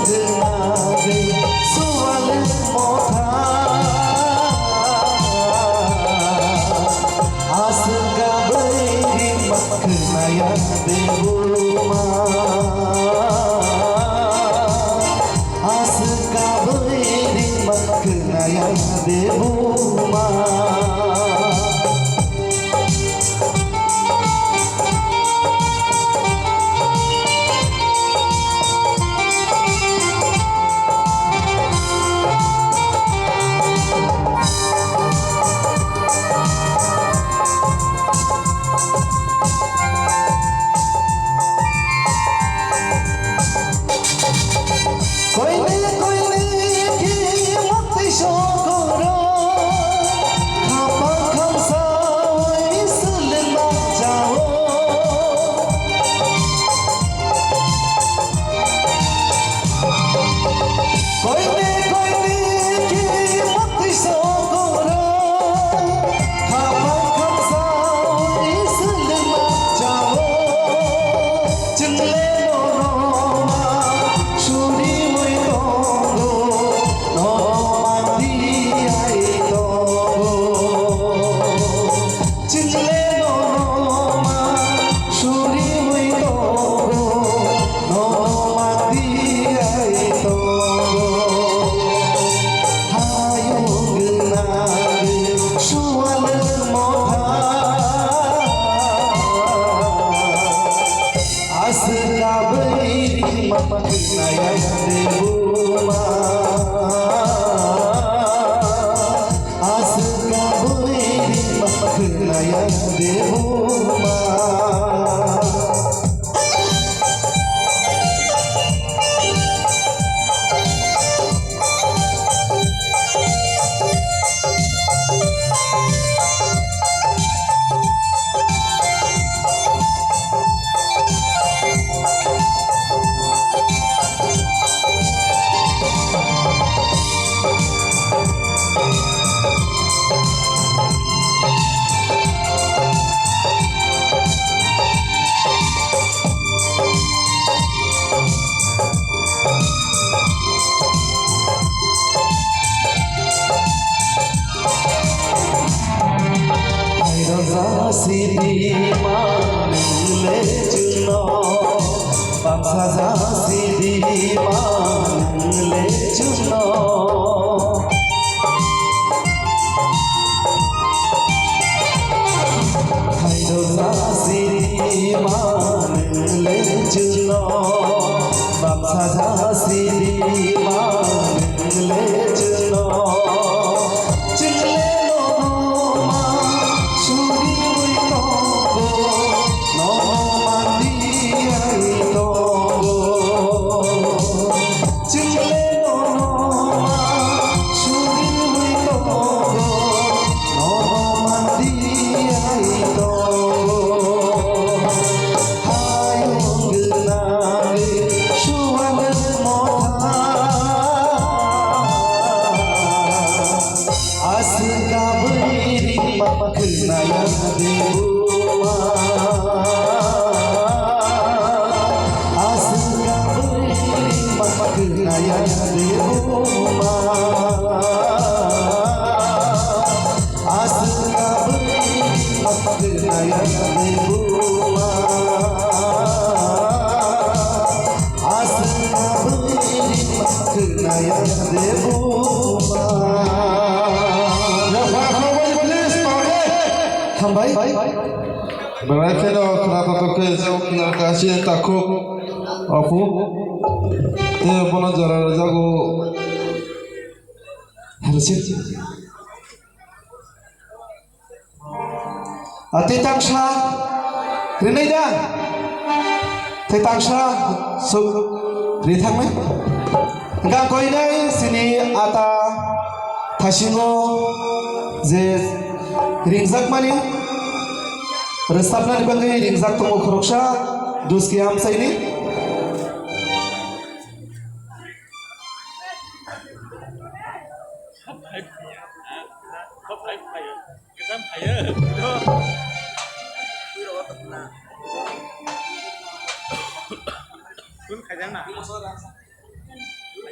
genage sual motha asga beri maknaya debuma asga beri maknaya debuma maknaya debuma asga beri maknaya debuma Sidi manle juno bamsa sidi manle juno haydo sidi manle juno bamsa sidi manle juno maknaya debuma asga beri maknaya debuma asga beri maknaya debuma asga beri maknaya debuma हम भाई Berai feno kenapa toke jauh kinar kasih takut apu te bono jalan jago harusnya ati tangsha rinai dah te tangsha so rithang me enggak koi nai sini ata thashingo je ringzak mani Restapna dibangai ringzak tunggu khoroksha dus kiam sa ini Kun khai giang nào?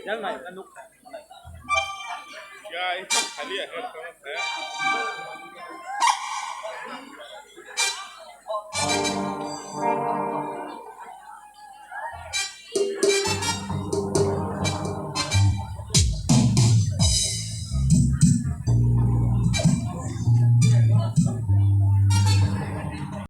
ยังไงสนุก या इथं खाली आहे समजतंय